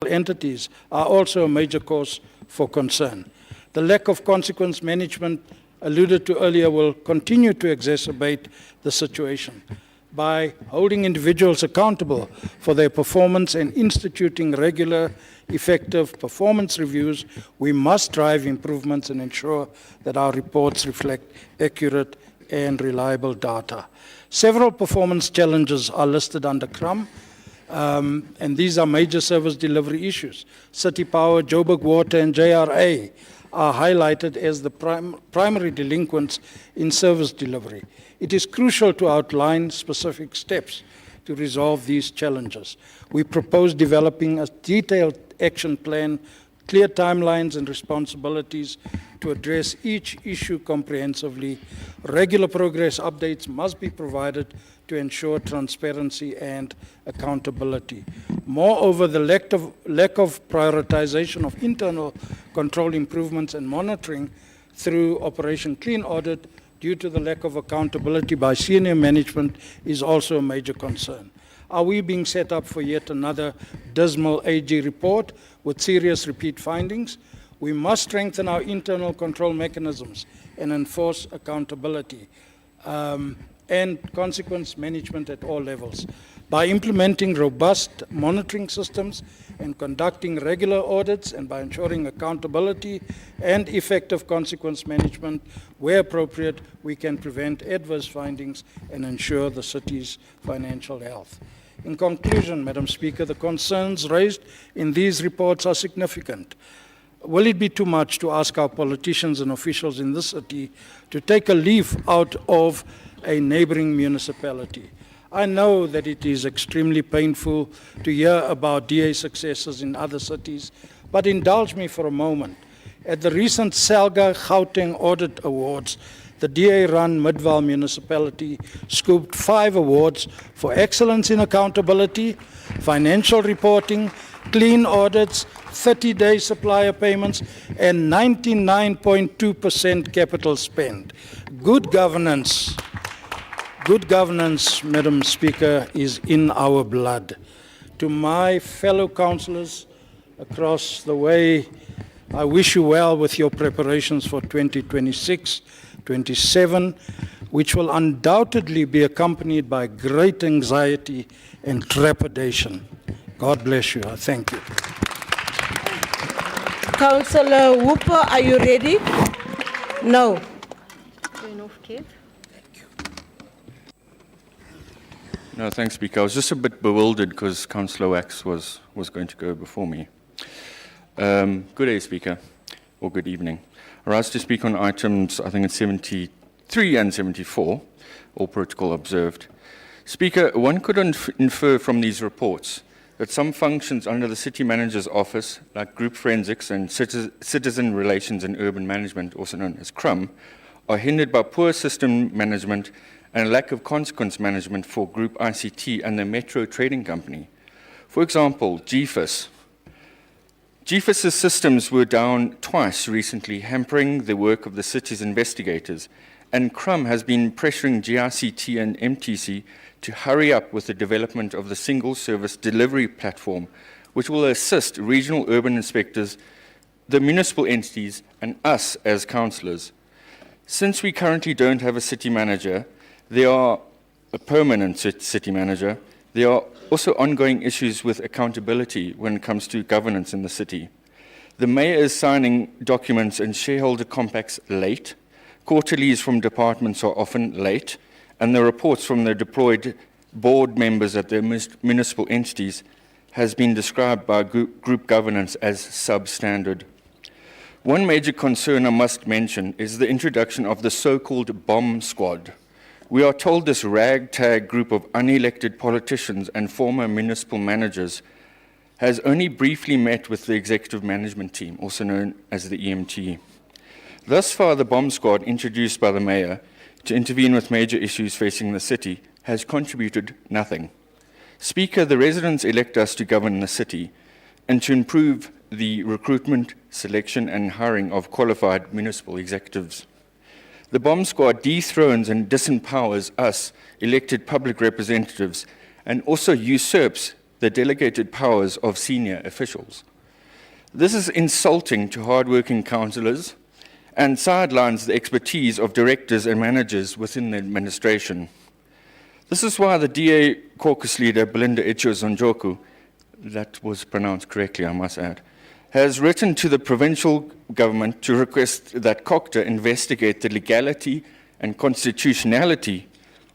entities are also a major cause for concern. The lack of consequence management alluded to earlier will continue to exacerbate the situation. By holding individuals accountable for their performance and instituting regular, effective performance reviews, we must drive improvements and ensure that our reports reflect accurate and reliable data. Several performance challenges are listed under Cllr, and these are major service delivery issues. City Power, Joburg Water, and JRA are highlighted as the primary delinquents in service delivery. It is crucial to outline specific steps to resolve these challenges. We propose developing a detailed action plan, clear timelines and responsibilities to address each issue comprehensively. Regular progress updates must be provided to ensure transparency and accountability. Moreover, the lack of prioritization of internal control improvements and monitoring through Operation Clean Audit due to the lack of accountability by senior management is also a major concern. Are we being set up for yet another dismal AG report with serious repeat findings? We must strengthen our internal control mechanisms and enforce accountability and consequence management at all levels. By implementing robust monitoring systems and conducting regular audits, and by ensuring accountability and effective consequence management, where appropriate, we can prevent adverse findings and ensure the city's financial health. In conclusion, Madam Speaker, the concerns raised in these reports are significant. Will it be too much to ask our politicians and officials in this city to take a leaf out of a neighboring municipality? I know that it is extremely painful to hear about DA successes in other cities, but indulge me for a moment. At the recent Cllr Gauteng Audit Awards, the DA-run Midvaal municipality scooped 5 awards for excellence in accountability, financial reporting, clean audits, 30-day supplier payments, and 99.2% capital spend. Good governance, Madam Speaker, is in our blood. To my fellow councillors across the way, I wish you well with your preparations for 2026-27, which will undoubtedly be accompanied by great anxiety and trepidation. God bless you. I thank you. Councillor Hooper, are you ready? No. No, thanks, Speaker. I was just a bit bewildered because Councillor Wax was going to go before me. Good day, Speaker, or good evening. I rise to speak on items, I think it's 73 and 74, all protocol observed. Speaker, one could infer from these reports that some functions under the City Manager's Office, like Group Forensics and Citizen Relations and Urban Management, also known as Cllr, are hindered by poor system management and a lack of consequence management for Group ICT and the Metro Trading Company. For example, GFIS. GFIS's systems were down twice recently, hampering the work of the city's investigators, and Cllr has been pressuring GICT and MTC to hurry up with the development of the single service delivery platform, which will assist regional urban inspectors, the municipal entities, and us as councillors. Since we currently don't have a city manager, there are a permanent city manager, there are also ongoing issues with accountability when it comes to governance in the city. The mayor is signing documents and shareholder compacts late, quarterlies from departments are often late, and the reports from the deployed board members at the municipal entities has been described by group governance as substandard. One major concern I must mention is the introduction of the so-called bomb squad. We are told this ragtag group of unelected politicians and former municipal managers has only briefly met with the executive management team, also known as the EMT. Thus far, the bomb squad introduced by the mayor to intervene with major issues facing the city has contributed nothing. Speaker, the residents elect us to govern the city and to improve the recruitment, selection, and hiring of qualified municipal executives. The bomb squad dethrones and disempowers us, elected public representatives, and also usurps the delegated powers of senior officials. This is insulting to hard-working councillors and sidelines the expertise of directors and managers within the administration. This is why the DA caucus leader, Belinda Ichezonjoku, that was pronounced correctly, I must add, has written to the provincial government to request that Cllr investigate the legality and constitutionality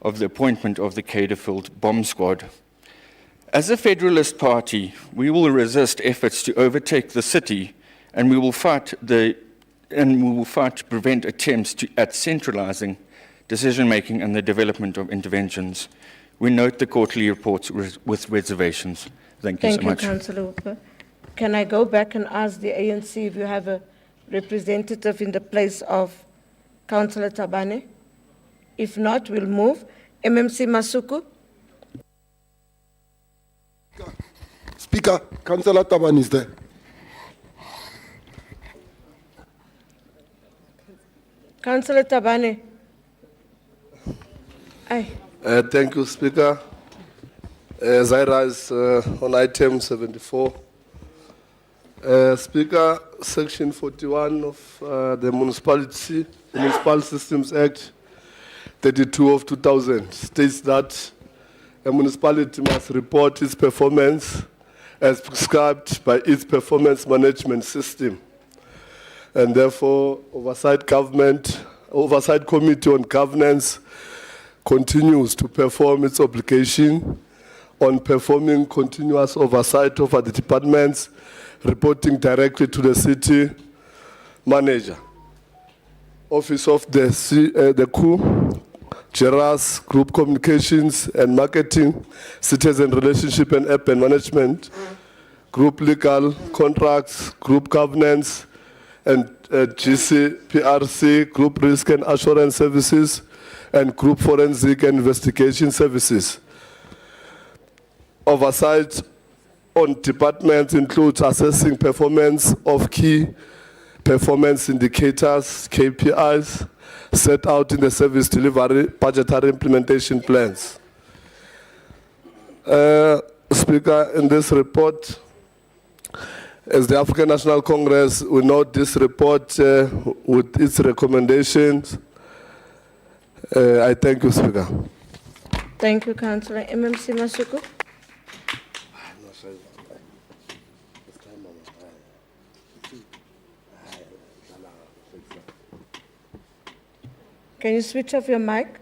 of the appointment of the Caterfield bomb squad. As a federalist party, we will resist efforts to overtake the city, and we will fight to prevent attempts at centralizing decision-making and the development of interventions. We note the quarterly reports with reservations. Thank you so much. Thank you, Councillor Hooper. Can I go back and ask the ANC if you have a representative in the place of Councillor Tabane? If not, we'll move. MMC Masuku. Speaker, Councillor Tabane is there. Councillor Tabane. Aye. Thank you, Speaker. As I rise on item 74, Speaker, Section 41 of the Municipal Systems Act 32 of 2000 states that a municipality must report its performance as prescribed by its performance management system. And therefore, Oversight Committee on Governance continues to perform its obligation on performing continuous oversight over the departments, reporting directly to the city manager. Office of the COO, GERAS, Group Communications and Marketing, Citizen Relationship and Urban Management, Group Legal, Contracts, Group Governance, and GCPRC, Group Risk and Assurance Services, and Group Forensic and Investigation Services. Oversight on departments includes assessing performance of key performance indicators, KPIs, set out in the service delivery budgetary implementation plans. Speaker, in this report, as the African National Congress, we note this report with its recommendations. I thank you, Speaker. Thank you, Councillor. MMC Masuku. Can you switch off your mic?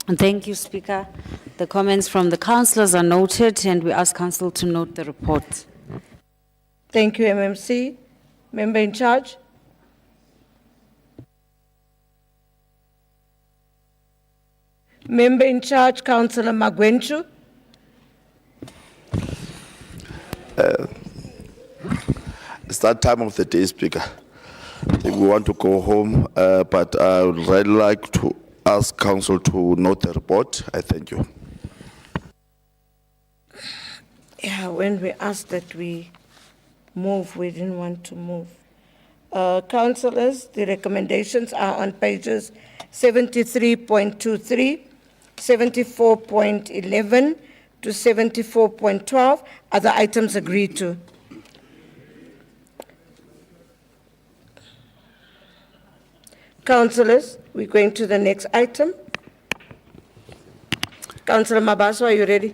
Thank you, Speaker. The comments from the councillors are noted, and we ask council to note the report. Thank you, MMC. Member in charge. Member in charge, Councillor Magwenchu. It's that time of the day, Speaker. I think we want to go home, but I would really like to ask Council to note the report. I thank you. Yeah, when we asked that we move, we didn't want to move. Councillors, the recommendations are on pages 73.23, 74.11 to 74.12. Other items agreed to. Councillors, we're going to the next item. Councillor Mabaso, are you ready?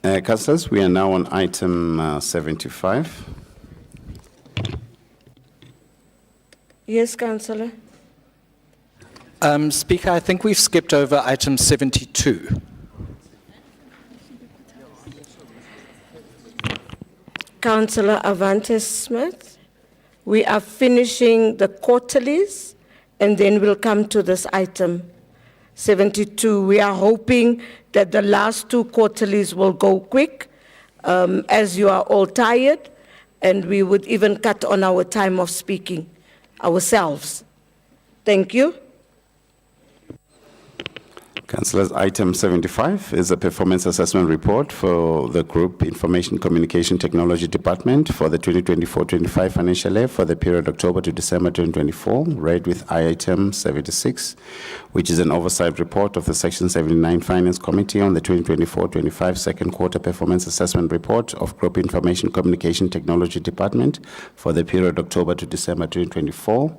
Councillors, we are now on item 75. Yes, Councillor. Speaker, I think we've skipped over item 72. Councillor Avantes Smith, we are finishing the quarterlies and then we'll come to this item 72. We are hoping that the last two quarterlies will go quick as you are all tired, and we would even cut on our time of speaking ourselves. Thank you. Councillors, item 75 is a performance assessment report for the Group Information Communication Technology Department for the 2024-25 financial year for the period October to December 2024, read with item 76, which is an oversight report of the Section 79 Finance Committee on the 2024-25 second quarter performance assessment report of Group Information Communication Technology Department for the period October to December 2024.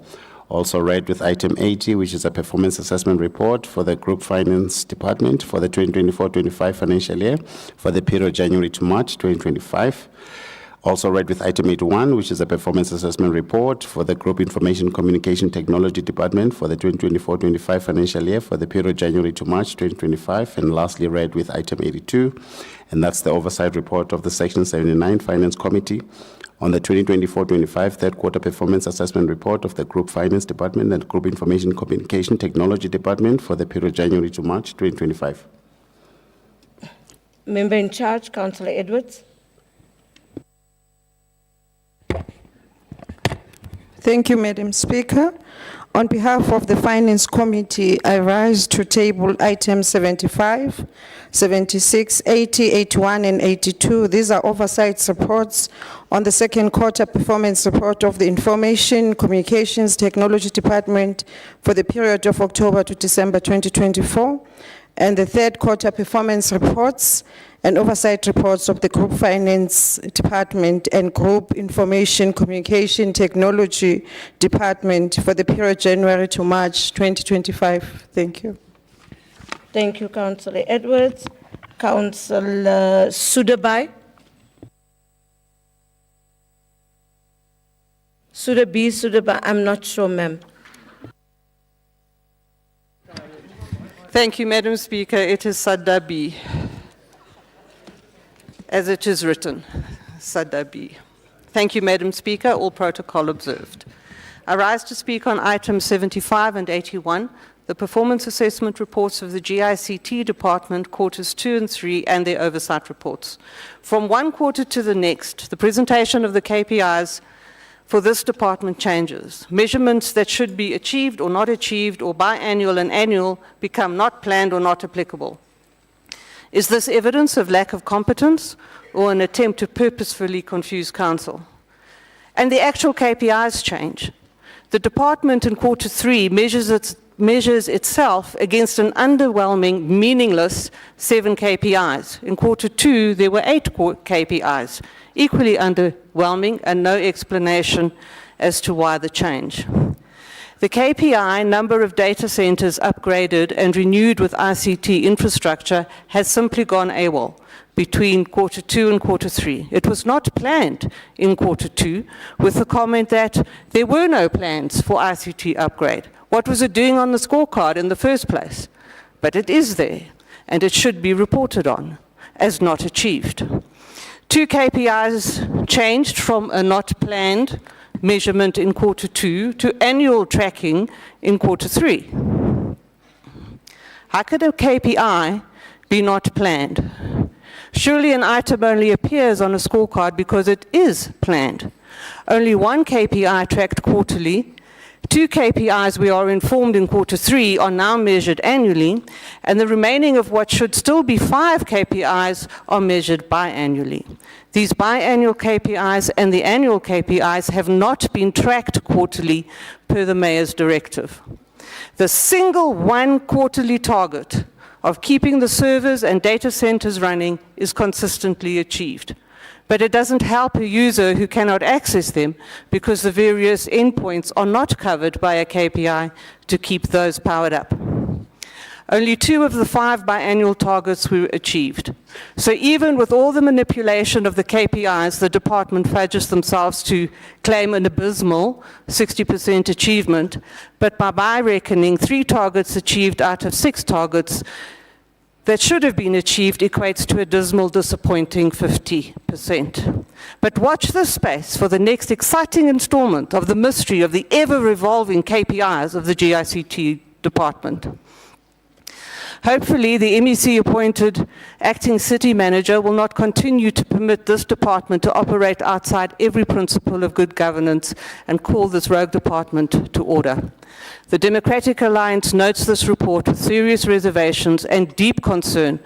Also read with item 80, which is a performance assessment report for the Group Finance Department for the 2024-25 financial year for the period January to March 2025. Also read with item 81, which is a performance assessment report for the Group Information Communication Technology Department for the 2024-25 financial year for the period January to March 2025. And lastly read with item 82, and that's the oversight report of the Section 79 Finance Committee on the 2024-25 third quarter performance assessment report of the Group Finance Department and Group Information Communication Technology Department for the period January to March 2025. Member in charge, Councillor Edwards. Thank you, Madam Speaker. On behalf of the Finance Committee, I rise to table items 75, 76, 80, 81, and 82. These are oversight reports on the second quarter performance report of the Information Communications Technology Department for the period of October to December 2024, and the third quarter performance reports and oversight reports of the Group Finance Department and Group Information Communication Technology Department for the period January to March 2025. Thank you. Thank you, Councillor Edwards. Councillor Sudabai. Sudabai, I'm not sure, ma'am. Thank you, Madam Speaker. It is Sadabi, as it is written, Sadabi. Thank you, Madam Speaker. All protocol observed. I rise to speak on items 75 and 81, the performance assessment reports of the GICT Department, quarters 2 and 3, and their oversight reports. From one quarter to the next, the presentation of the KPIs for this department changes. Measurements that should be achieved or not achieved or biannual and annual become not planned or not applicable. Is this evidence of lack of competence or an attempt to purposefully confuse council? And the actual KPIs change. The department in quarter 3 measures itself against an underwhelming, meaningless 7 KPIs. In quarter 2, there were 8 KPIs, equally underwhelming and no explanation as to why the change. The KPI, number of data centers upgraded and renewed with ICT infrastructure, has simply gone AWOL between quarter 2 and quarter 3. It was not planned in quarter 2 with the comment that there were no plans for ICT upgrade. What was it doing on the scorecard in the first place? But it is there, and it should be reported on as not achieved. 2 KPIs changed from a not planned measurement in quarter 2 to annual tracking in quarter 3. How could a KPI be not planned? Surely an item only appears on a scorecard because it is planned. Only 1 KPI tracked quarterly. 2 KPIs, we are informed, in quarter 3 are now measured annually, and the remaining of what should still be 5 KPIs are measured biannually. These biannual KPIs and the annual KPIs have not been tracked quarterly per the Mayor's directive. The single 1 quarterly target of keeping the servers and data centers running is consistently achieved. But it doesn't help a user who cannot access them because the various endpoints are not covered by a KPI to keep those powered up. Only 2 of the 5 biannual targets were achieved. So even with all the manipulation of the KPIs, the department fudges themselves to claim an abysmal 60% achievement, but by my reckoning, 3 targets achieved out of 6 targets that should have been achieved equates to a dismal, disappointing 50%. But watch this space for the next exciting installment of the mystery of the ever-revolving KPIs of the GICT department. Hopefully, the MEC-appointed acting city manager will not continue to permit this department to operate outside every principle of good governance and call this rogue department to order. The Democratic Alliance notes this report with serious reservations and deep concern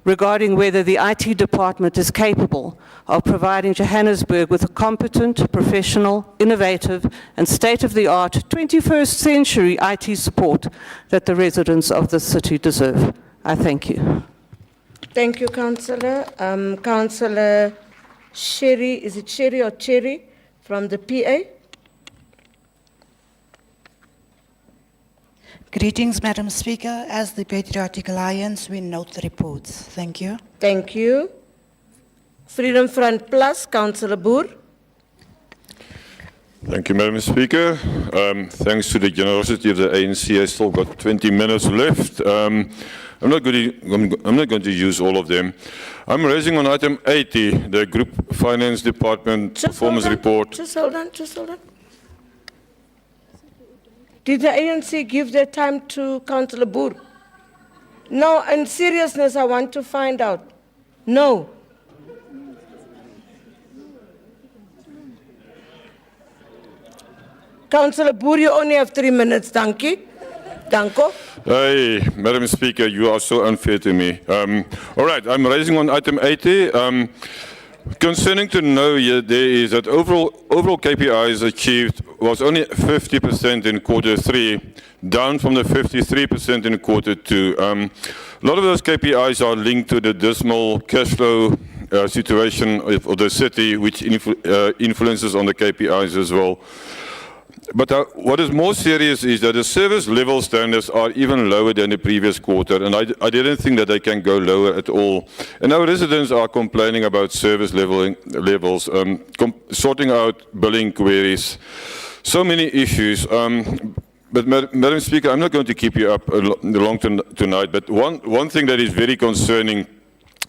regarding whether the IT department is capable of providing Johannesburg with a competent, professional, innovative, and state-of-the-art 21st century IT support that the residents of the city deserve. I thank you. Thank you, Councillor. Councillor Sherry, is it Sherry or Cherry from the PA? Greetings, Madam Speaker. As the Patriotic Alliance, we note the reports. Thank you. Thank you. Freedom Front Plus, Councillor Boer. Thank you, Madam Speaker. Thanks to the generosity of the ANC, I still got 20 minutes left. I'm not going to use all of them. I'm raising on item 80, the Group Finance Department Performance Report. Just hold on. Did the ANC give their time to Councillor Boer? No, in seriousness, I want to find out. No. Councillor Boer, you only have 3 minutes, dankie. Danko. Hey, Madam Speaker, you are so unfair to me. All right, I'm raising on item 80. Concerning to know here, there is that overall KPIs achieved was only 50% in Q3, down from the 53% in Q2. A lot of those KPIs are linked to the dismal cash flow situation of the city, which influences on the KPIs as well. But what is more serious is that the service level standards are even lower than the previous quarter, and I didn't think that they can go lower at all. And our residents are complaining about service levels, sorting out billing queries, so many issues. But Madam Speaker, I'm not going to keep you up long tonight, but one thing that is very concerning,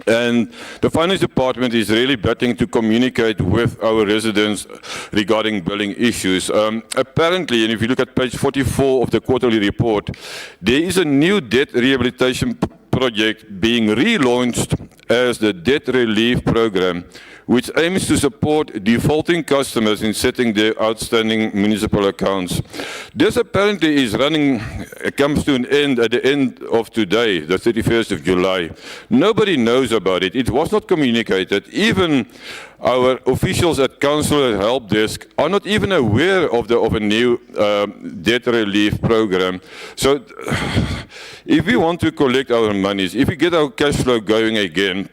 and the Finance Department is really betting to communicate with our residents regarding billing issues. Apparently, and if you look at page 44 of the quarterly report, there is a new debt rehabilitation project being relaunched as the Debt Relief Program, which aims to support defaulting customers in setting their outstanding municipal accounts. This apparently is comes to an end at the end of today, the 31st of July. Nobody knows about it. It was not communicated. Even our officials at Council Help Desk are not even aware of a new debt relief program. So if we want to collect our monies, if we get our cash flow going again,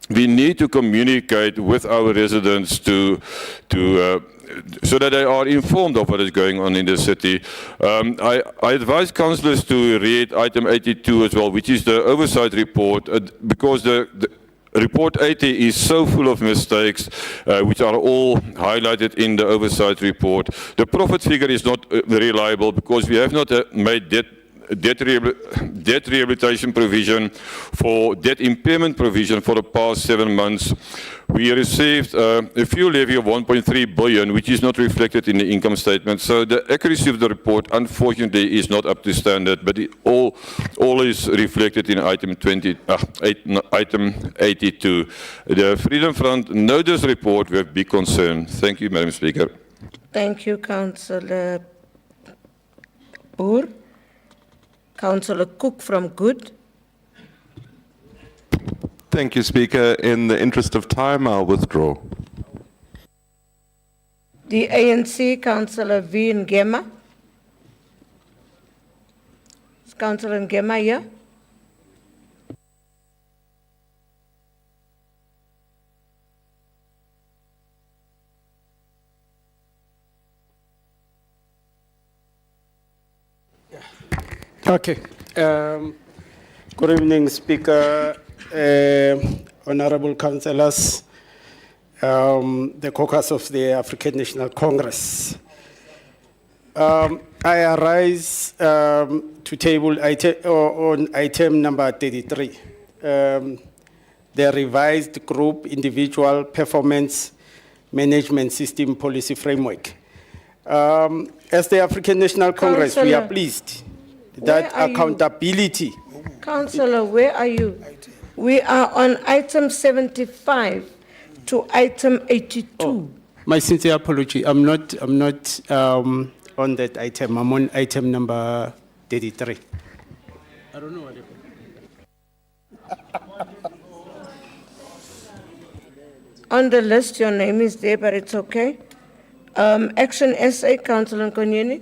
we need to communicate with our residents so that they are informed of what is going on in the city. I advise councillors to read item 82 as well, which is the oversight report, because the report 80 is so full of mistakes, which are all highlighted in the oversight report. The profit figure is not reliable because we have not made debt rehabilitation provision for debt impairment provision for the past 7 months. We received a fuel levy of 1.3 billion, which is not reflected in the income statement. So the accuracy of the report, unfortunately, is not up to standard, but it all is reflected in item 82. The Freedom Front notes this report with big concern. Thank you, Madam Speaker. Thank you, Councillor Boer. Councillor Cook from Good. Thank you, Speaker. In the interest of time, I'll withdraw. The ANC, Councillor V. Ngema. Is Councillor Ngema here? Okay. Good evening, Speaker, honorable councillors, the caucus of the African National Congress. I arise to table on item number 33, the revised group individual performance management system policy framework. As the African National Congress, we are pleased that accountability Councillor, where are you? We are on item 75 to item 82. My sincere apology. I'm not on that item. I'm on item number 33. I don't know what happened. On the list, your name is there, but it's okay. Action SA, Councillor Nkonyeni.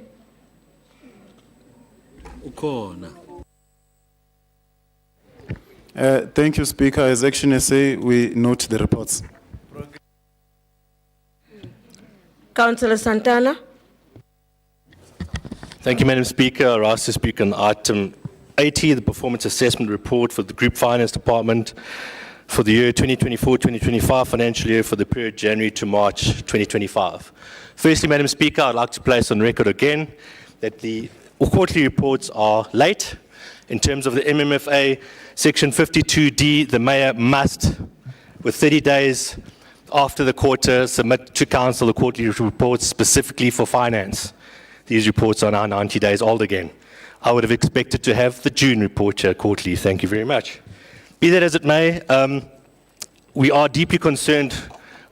Thank you, Speaker. As Action SA, we note the reports. Councillor Santana. Thank you, Madam Speaker. I rise to speak on item 80, the performance assessment report for the Group Finance Department for the year 2024-2025 financial year for the period January to March 2025. Firstly, Madam Speaker, I'd like to place on record again that the quarterly reports are late. In terms of the MMFA, Section 52D, the Mayor must, with 30 days after the quarter, submit to Council the quarterly reports specifically for finance. These reports are now 90 days old again. I would have expected to have the June report here quarterly. Thank you very much. Be that as it may, we are deeply concerned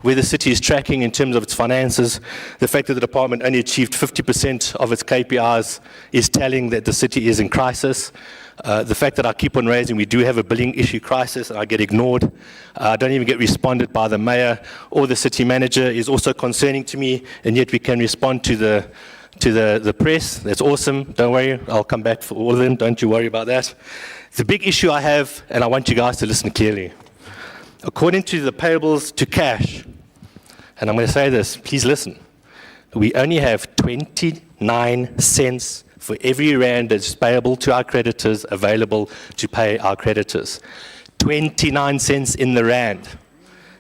where the city is tracking in terms of its finances. The fact that the department only achieved 50% of its KPIs is telling that the city is in crisis. The fact that I keep on raising, we do have a billing issue crisis, and I get ignored. I don't even get responded by the mayor or the city manager is also concerning to me, and yet we can respond to the press. That's awesome. Don't worry, I'll come back for all of them. Don't you worry about that. The big issue I have, and I want you guys to listen clearly. According to the payables to cash, and I'm going to say this, please listen. We only have 29 cents for every rand that's payable to our creditors available to pay our creditors. 29 cents in the rand.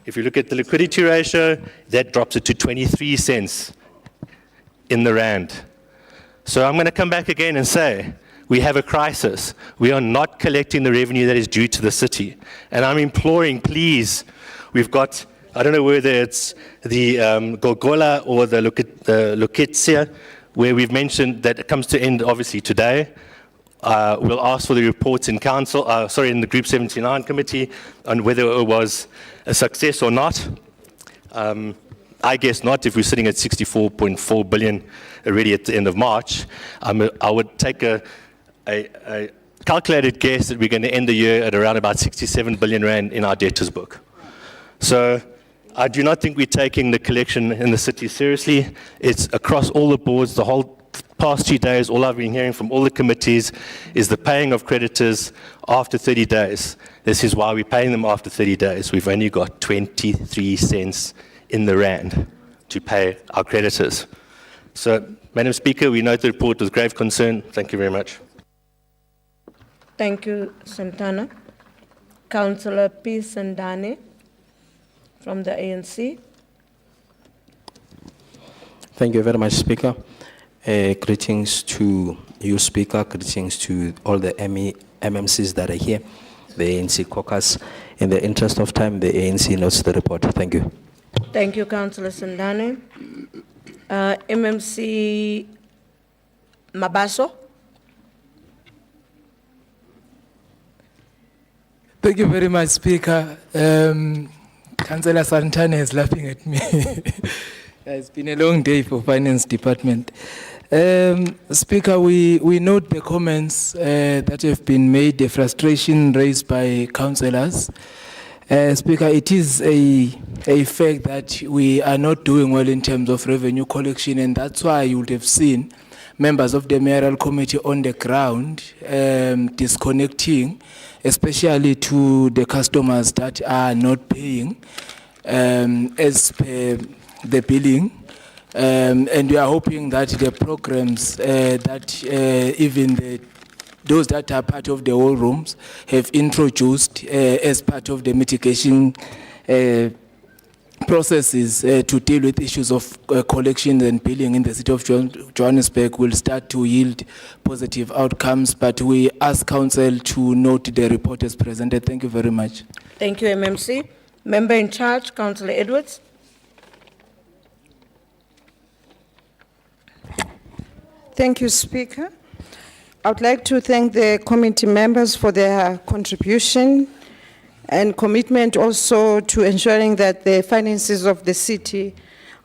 If you look at the liquidity ratio, that drops it to 23 cents in the rand. So I'm going to come back again and say, we have a crisis. We are not collecting the revenue that is due to the city. And I'm imploring, please, we've got, I don't know whether it's the Gogola or the Loketsia, where we've mentioned that it comes to end obviously today. We'll ask for the reports in council, in the Group 79 committee on whether it was a success or not. I guess not, if we're sitting at 64.4 billion already at the end of March. I would take a calculated guess that we're going to end the year at around about 67 billion rand in our debtors book. So I do not think we're taking the collection in the city seriously. It's across all the boards, the whole past 2 days, all I've been hearing from all the committees is the paying of creditors after 30 days. This is why we're paying them after 30 days. We've only got 23 cents in the rand to pay our creditors. So, Madam Speaker, we note the report with grave concern. Thank you very much. Thank you, Santana. Councillor P. Sandane from the ANC. Thank you very much, Speaker. Greetings to you, Speaker. Greetings to all the MMCs that are here, the ANC caucus. In the interest of time, the ANC notes the report. Thank you. Thank you, Councillor Sandane. MMC Mabaso. Thank you very much, Speaker. Councillor Santana is laughing at me. It's been a long day for Finance Department. Speaker, we note the comments that have been made, the frustration raised by councillors. Speaker, it is a fact that we are not doing well in terms of revenue collection, and that's why you would have seen members of the mayoral committee on the ground disconnecting, especially to the customers that are not paying as per the billing. And we are hoping that the programs that even those that are part of the war rooms have introduced as part of the mitigation processes to deal with issues of collection and billing in the city of Johannesburg will start to yield positive outcomes. But we ask Council to note the report as presented. Thank you very much. Thank you, MMC. Member in charge, Councillor Edwards. Thank you, Speaker. I would like to thank the committee members for their contribution and commitment also to ensuring that the finances of the city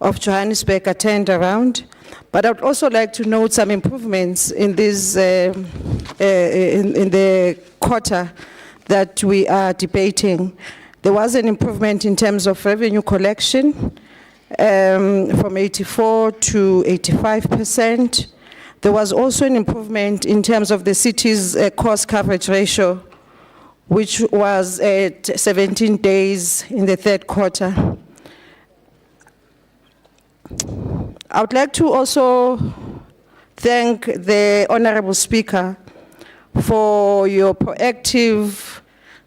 of Johannesburg are turned around. But I would also like to note some improvements in this in the quarter that we are debating. There was an improvement in terms of revenue collection from 84 to 85%. There was also an improvement in terms of the city's cost coverage ratio, which was at 17 days in the third quarter. I would like to also thank the Honorable Speaker for your proactive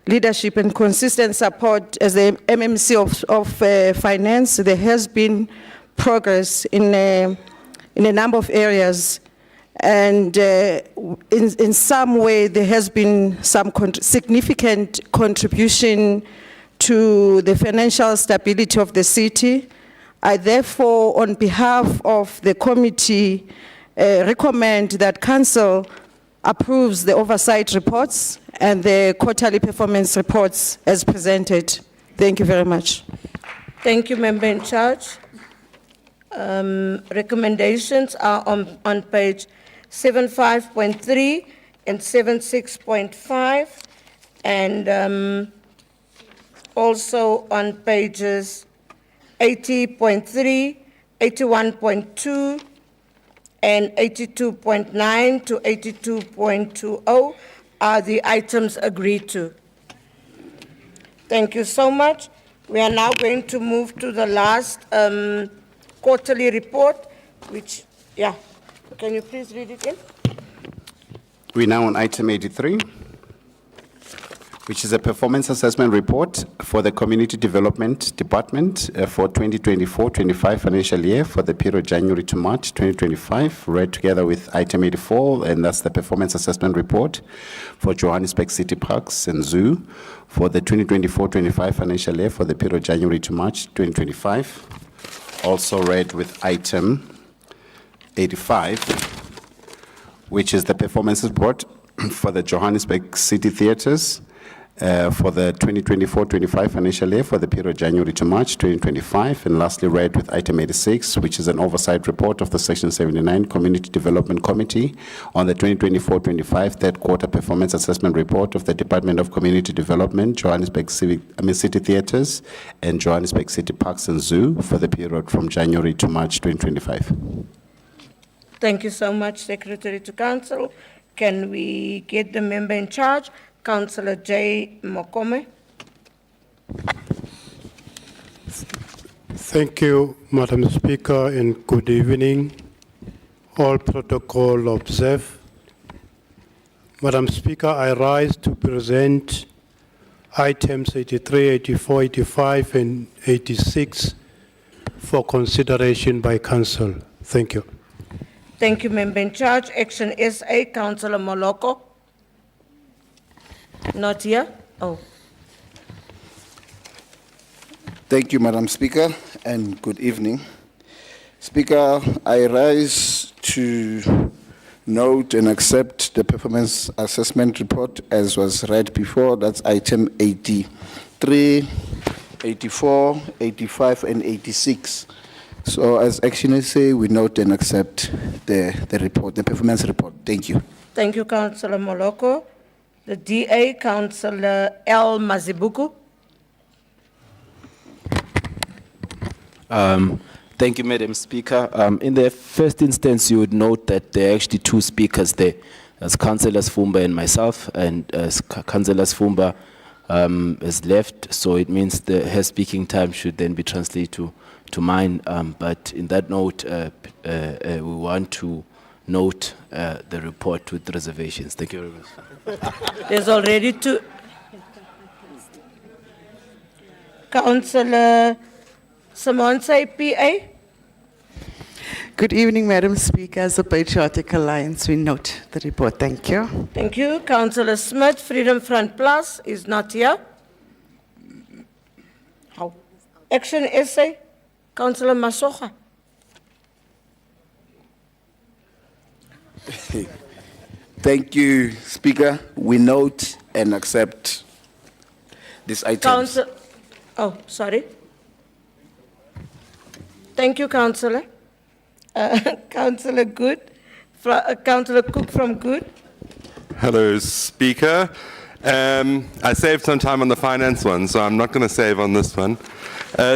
leadership and consistent support as the MMC of Finance. There has been progress in a number of areas, and in some way there has been some significant contribution to the financial stability of the city. I therefore, on behalf of the committee, recommend that Council approves the oversight reports and the quarterly performance reports as presented. Thank you very much. Thank you, Member in Charge. Recommendations are on page 75.3 and 76.5, and also on pages 80.3, 81.2, and 82.9 to 82.20 are the items agreed to. Thank you so much. We are now going to move to the last quarterly report, which, yeah, can you please read it in? We're now on item 83, which is a performance assessment report for the Community Development Department for 2024-25 financial year for the period January to March 2025, read together with item 84, and that's the performance assessment report for Johannesburg City Parks and Zoo for the 2024-25 financial year for the period January to March 2025, also read with item 85, which is the performance report for the Johannesburg City Theatres for the 2024-25 financial year for the period January to March 2025, and lastly read with item 86, which is an oversight report of the Section 79 Community Development Committee on the 2024-25 third quarter performance assessment report of the Department of Community Development, Johannesburg City Theatres and Johannesburg City Parks and Zoo for the period from January to March 2025. Thank you so much, Secretary to Council. Can we get the member in charge? Councillor J. Mokome. Thank you, Madam Speaker, and good evening. All protocol observed. Madam Speaker, I rise to present items 83, 84, 85, and 86 for consideration by Council. Thank you. Thank you, Member in Charge. Action SA, Councillor Moloko. Not here? Oh. Thank you, Madam Speaker, and good evening. Speaker, I rise to note and accept the performance assessment report as was read before. That's item 83, 84, 85, and 86. So as Action SA, we note and accept the report, the performance report. Thank you. Thank you, Councillor Moloko. The DA, Councillor L. Mazibuku. Thank you, Madam Speaker. In the first instance, you would note that there are actually two speakers there, as Councillor Sfumba and myself, and as Councillor Sfumba has left, so it means her speaking time should then be translated to mine. But in that note, we want to note the report with reservations. Thank you very much. There's already two. Councillor Simonse, PA. Good evening, Madam Speaker. As a Patriotic Alliance, we note the report. Thank you. Thank you. Councillor Smith, Freedom Front Plus, is not here. How? Action SA, Councillor Masocha. Thank you, Speaker. We note and accept this item. Council, oh, sorry. Thank you, Councillor. Councillor Good, Councillor Cook from Good. Hello, Speaker. I saved some time on the finance one, so I'm not going to save on this one.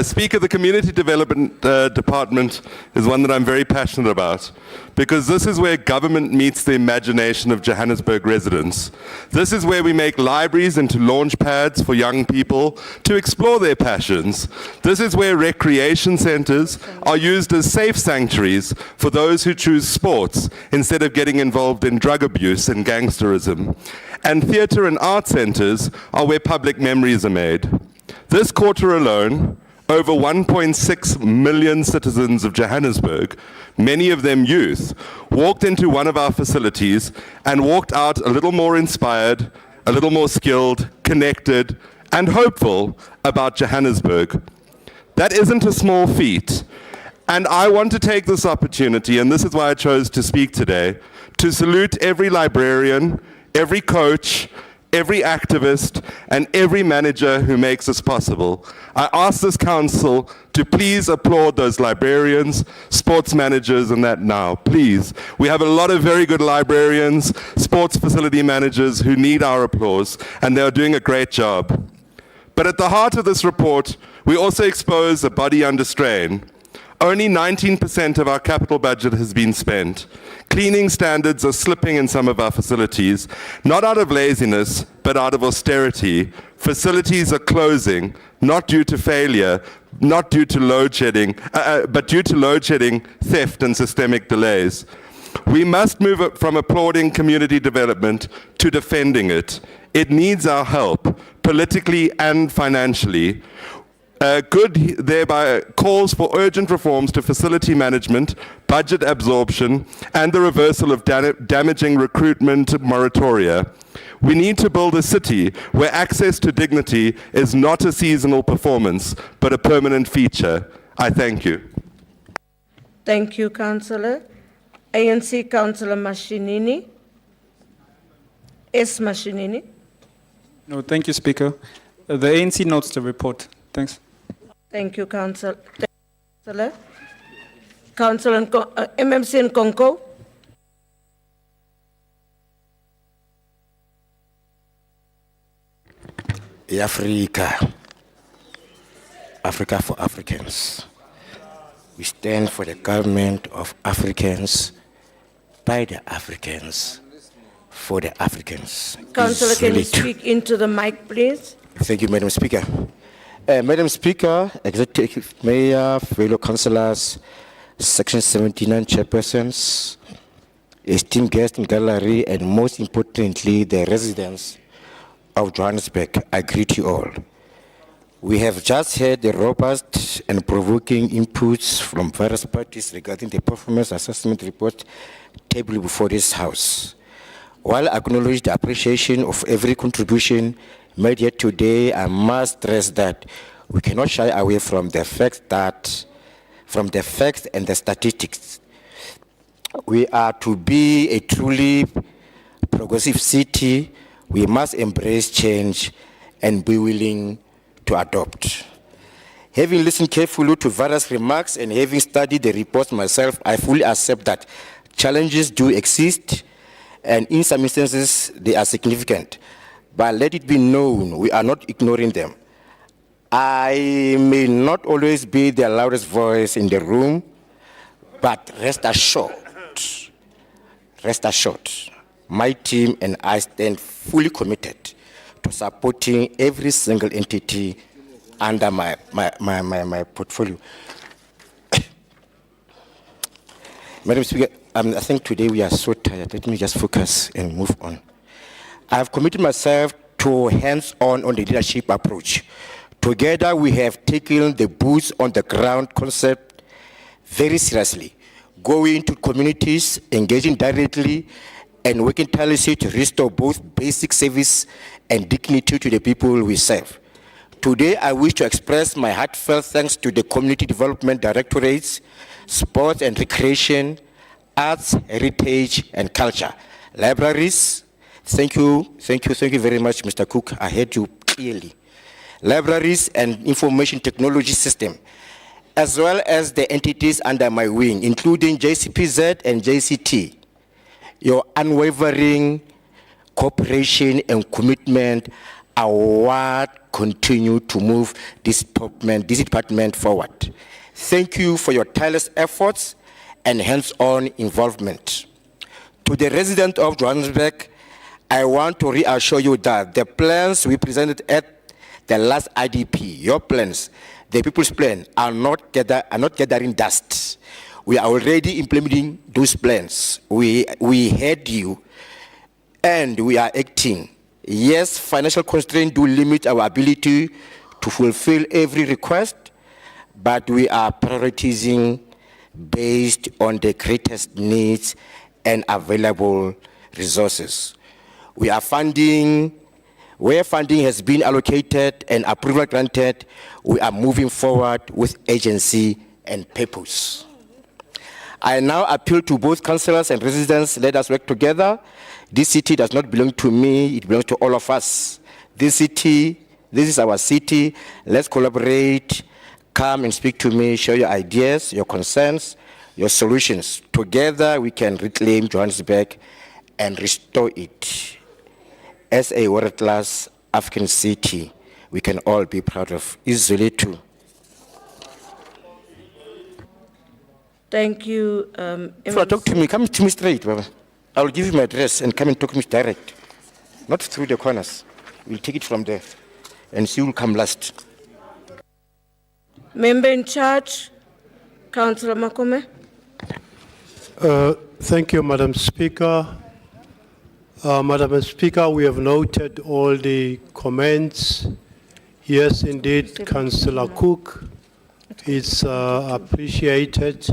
Speaker, the Community Development Department is one that I'm very passionate about, because this is where government meets the imagination of Johannesburg residents. This is where we make libraries into launch pads for young people to explore their passions. This is where recreation centers are used as safe sanctuaries for those who choose sports instead of getting involved in drug abuse and gangsterism. And theater and art centers are where public memories are made. This quarter alone, over 1.6 million citizens of Johannesburg, many of them youth, walked into one of our facilities and walked out a little more inspired, a little more skilled, connected, and hopeful about Johannesburg. That isn't a small feat. And I want to take this opportunity, and this is why I chose to speak today, to salute every librarian, every coach, every activist, and every manager who makes this possible. I ask this council to please applaud those librarians, sports managers, and that now, please. We have a lot of very good librarians, sports facility managers who need our applause, and they are doing a great job. But at the heart of this report, we also expose a body under strain. Only 19% of our capital budget has been spent. Cleaning standards are slipping in some of our facilities, not out of laziness, but out of austerity. Facilities are closing, not due to failure, not due to load shedding, but due to load shedding, theft, and systemic delays. We must move from applauding community development to defending it. It needs our help, politically and financially. Good thereby calls for urgent reforms to facility management, budget absorption, and the reversal of damaging recruitment moratoria. We need to build a city where access to dignity is not a seasonal performance, but a permanent feature. I thank you. Thank you, Councillor. ANC Councillor Mashinini. S. Mashinini. No, thank you, Speaker. The ANC notes the report. Thanks. Thank you, Councillor. Councillor MMC and Conco. Africa. Africa for Africans. We stand for the government of Africans, by the Africans, for the Africans. Councillor, can you speak into the mic, please? Thank you, Madam Speaker. Madam Speaker, Executive Mayor, fellow councillors, Section 79 chairpersons, esteemed guests in gallery, and most importantly, the residents of Johannesburg, I greet you all. We have just heard the robust and provoking inputs from various parties regarding the performance assessment report tabled before this House. While I acknowledge the appreciation of every contribution made here today, I must stress that we cannot shy away from the facts and the statistics. We are to be a truly progressive city. We must embrace change and be willing to adopt. Having listened carefully to various remarks and having studied the reports myself, I fully accept that challenges do exist, and in some instances they are significant. But let it be known, we are not ignoring them. I may not always be the loudest voice in the room, but rest assured, my team and I stand fully committed to supporting every single entity under my portfolio. Madam Speaker, I think today we are so tired. Let me just focus and move on. I have committed myself to hands-on on the leadership approach. Together, we have taken the boots on the ground concept very seriously, going to communities, engaging directly, and working tirelessly to restore both basic service and dignity to the people we serve. Today, I wish to express my heartfelt thanks to the Community Development Directorates, Sports and Recreation, Arts, Heritage, and Culture, Libraries, thank you very much, Mr. Cook. I heard you clearly. Libraries and information technology system, as well as the entities under my wing, including JCPZ and JCT. Your unwavering cooperation and commitment are what continue to move this department forward. Thank you for your tireless efforts and hands-on involvement. To the residents of Johannesburg, I want to reassure you that the plans we presented at the last IDP, your plans, the people's plan, are not gathering dust. We are already implementing those plans. We heard you, and we are acting. Yes, financial constraints do limit our ability to fulfill every request, but we are prioritizing based on the greatest needs and available resources. We are funding, where funding has been allocated and approval granted, we are moving forward with agency and purpose. I now appeal to both councillors and residents, let us work together. This city does not belong to me, it belongs to all of us. This is our city. Let's collaborate, come and speak to me, share your ideas, your concerns, your solutions. Together we can reclaim Johannesburg and restore it as a world-class African city we can all be proud of. Easily too. Thank you. If you talk to me, come to me straight, Baba. I will give you my address and come and talk to me direct. Not through the corners. We'll take it from there. And she will come last. Member in charge, Councillor Makome. Thank you, Madam Speaker. Madam Speaker, we have noted all the comments. Yes, indeed, Councillor Cook is appreciated.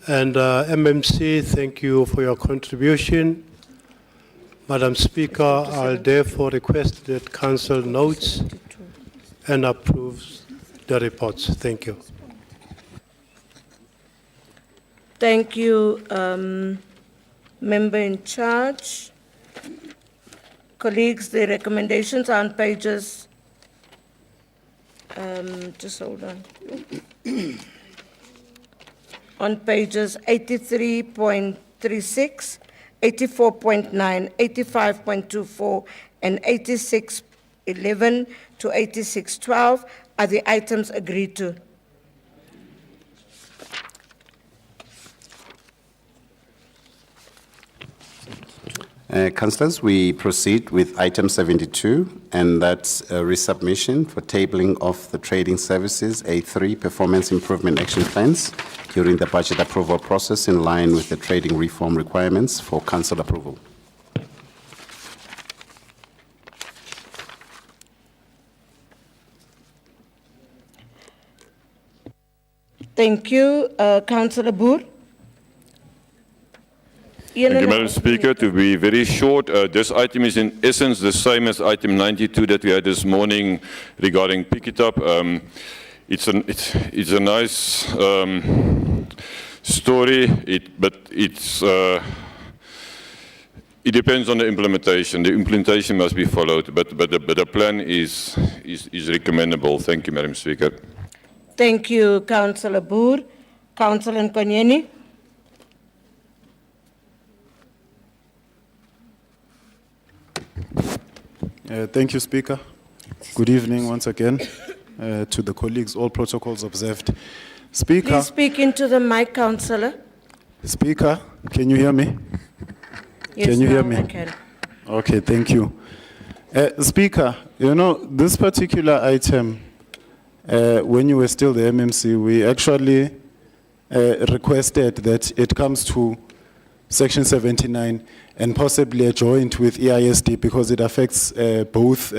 And MMC, thank you for your contribution. Madam Speaker, I'll therefore request that Council notes and approves the reports. Thank you. Thank you, Member in charge. Colleagues, the recommendations are on pages, just hold on. On pages 83.36, 84.9, 85.24, and 86.11 to 86.12 are the items agreed to. Councillors, we proceed with item 72, and that's a resubmission for tabling of the trading services A3 performance improvement action plans during the budget approval process in line with the trading reform requirements for council approval. Thank you, Councillor Boer. Thank you, Madam Speaker. To be very short, this item is in essence the same as item 92 that we had this morning regarding Pick It Up. It's a nice story, but it depends on the implementation. The implementation must be followed, but the plan is recommendable. Thank you, Madam Speaker. Thank you, Councillor Boer. Councillor Nkonyeni. Thank you, Speaker. Good evening once again to the colleagues, all protocols observed. Speaker. Please speak into the mic, Councillor. Speaker, can you hear me? Yes, can you hear now me? I can. Okay, thank you. Speaker, you know, this particular item, when you were still the MMC, we actually requested that it comes to Section 79 and possibly a joint with EISD because it affects both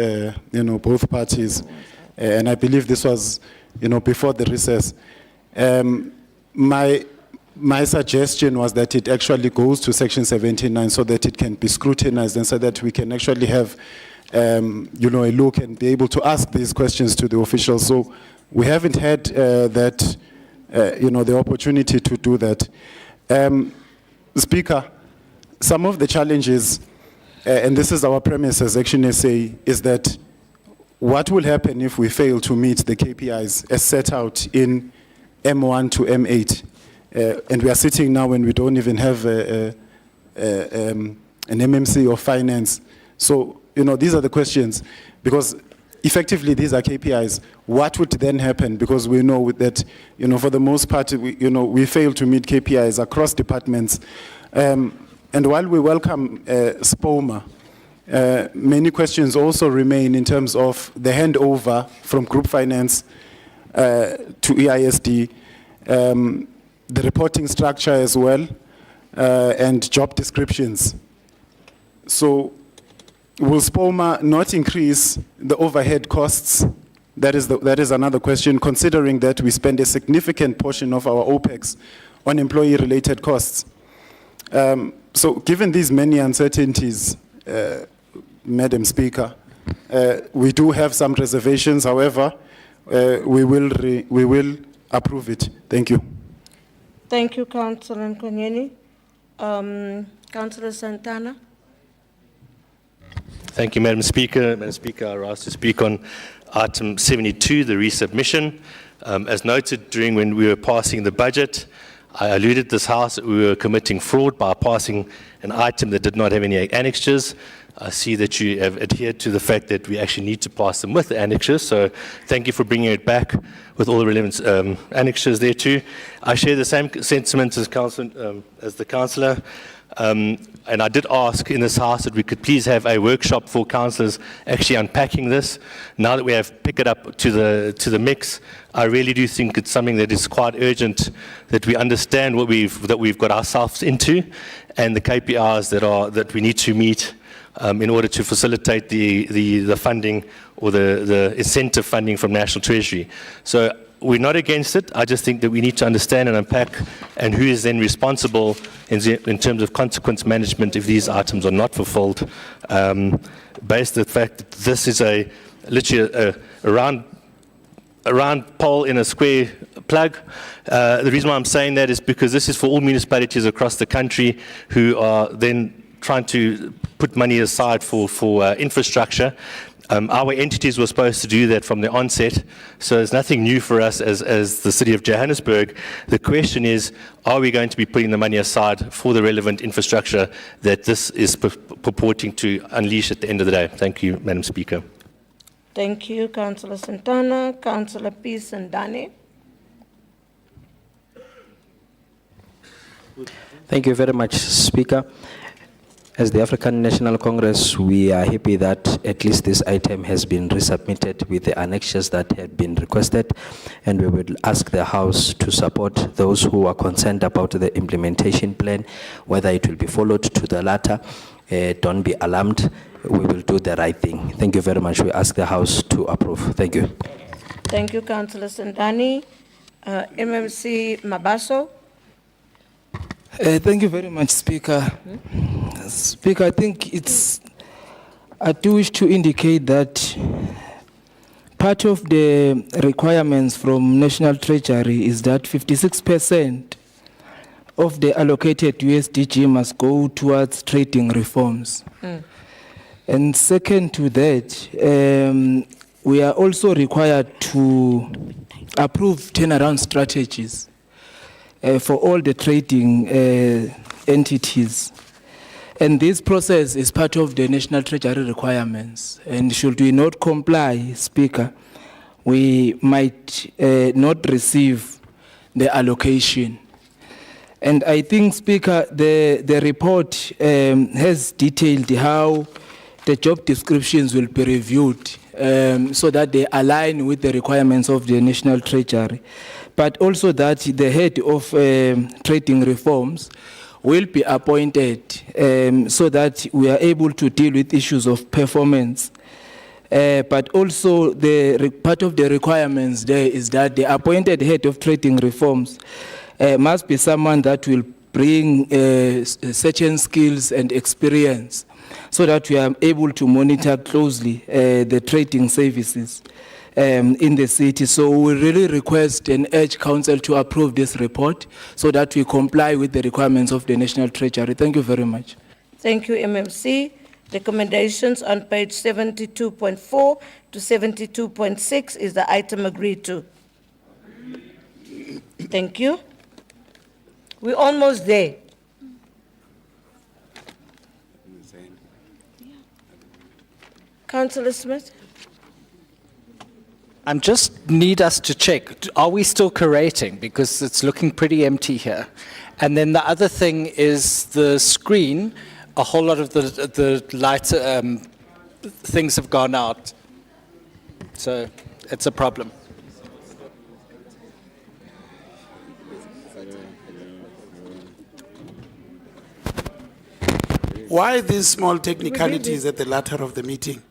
parties. And I believe this was, before the recess. My suggestion was that it actually goes to Section 79 so that it can be scrutinized and so that we can actually have, a look and be able to ask these questions to the officials. So we haven't had that, the opportunity to do that. Speaker, some of the challenges, and this is our premise as Action SA, is that what will happen if we fail to meet the KPIs as set out in M1 to M8? And we are sitting now when we don't even have an MMC or finance. So, these are the questions, because effectively these are KPIs. What would then happen? Because we know that, for the most part, we fail to meet KPIs across departments. And while we welcome SPOMA, many questions also remain in terms of the handover from group finance to EISD, the reporting structure as well, and job descriptions. So will SPOMA not increase the overhead costs? That is another question, considering that we spend a significant portion of our OPEX on employee-related costs. So given these many uncertainties, Madam Speaker, we do have some reservations. However, we will approve it. Thank you. Thank you, Councillor Nkonyeni. Councillor Santana. Thank you, Madam Speaker. Madam Speaker, I rise to speak on item 72, the resubmission. As noted during when we were passing the budget, I alluded this House that we were committing fraud by passing an item that did not have any annexures. I see that you have adhered to the fact that we actually need to pass them with the annexures, so thank you for bringing it back with all the relevant annexures there too. I share the same sentiments as the councillor, and I did ask in this House that we could please have a workshop for councillors actually unpacking this. Now that we have picked it up to the mix, I really do think it's something that is quite urgent that we understand what we've got ourselves into, and the KPIs that we need to meet in order to facilitate the funding or the incentive funding from National Treasury. So we're not against it. I just think that we need to understand and unpack and who is then responsible in terms of consequence management if these items are not fulfilled, based on the fact that this is literally a round pole in a square plug. The reason why I'm saying that is because this is for all municipalities across the country who are then trying to put money aside for infrastructure. Our entities were supposed to do that from the onset, so it's nothing new for us as the City of Johannesburg. The question is, are we going to be putting the money aside for the relevant infrastructure that this is purporting to unleash at the end of the day? Thank you, Madam Speaker. Thank you, Councillor Santana. Councillor Peace and Dani. Thank you very much, Speaker. As the African National Congress, we are happy that at least this item has been resubmitted with the annexures that have been requested, and we will ask the House to support those who are concerned about the implementation plan, whether it will be followed to the latter. Don't be alarmed. We will do the right thing. Thank you very much. We ask the House to approve. Thank you. Thank you, Councillor Sandani. MMC Mabaso. Thank you very much, Speaker. Speaker, I think I do wish to indicate that part of the requirements from National Treasury is that 56% of the allocated USDG must go towards trading reforms. And second to that, we are also required to approve turnaround strategies for all the trading entities. And this process is part of the National Treasury requirements. And should we not comply, Speaker, we might not receive the allocation. And I think, Speaker, the report has detailed how the job descriptions will be reviewed so that they align with the requirements of the National Treasury, but also that the head of trading reforms will be appointed so that we are able to deal with issues of performance. But also part of the requirements there is that the appointed head of trading reforms must be someone that will bring certain skills and experience so that we are able to monitor closely the trading services in the city. So we really request and urge Council to approve this report so that we comply with the requirements of the National Treasury. Thank you very much. Thank you, MMC. Recommendations on page 72.4 to 72.6 is the item agreed to. Thank you. We're almost there. Councillor Smith? Just need us to check. Are we still curating? Because it's looking pretty empty here. And then the other thing is the screen. A whole lot of the light things have gone out. So it's a problem. Why these small technicalities at the latter of the meeting?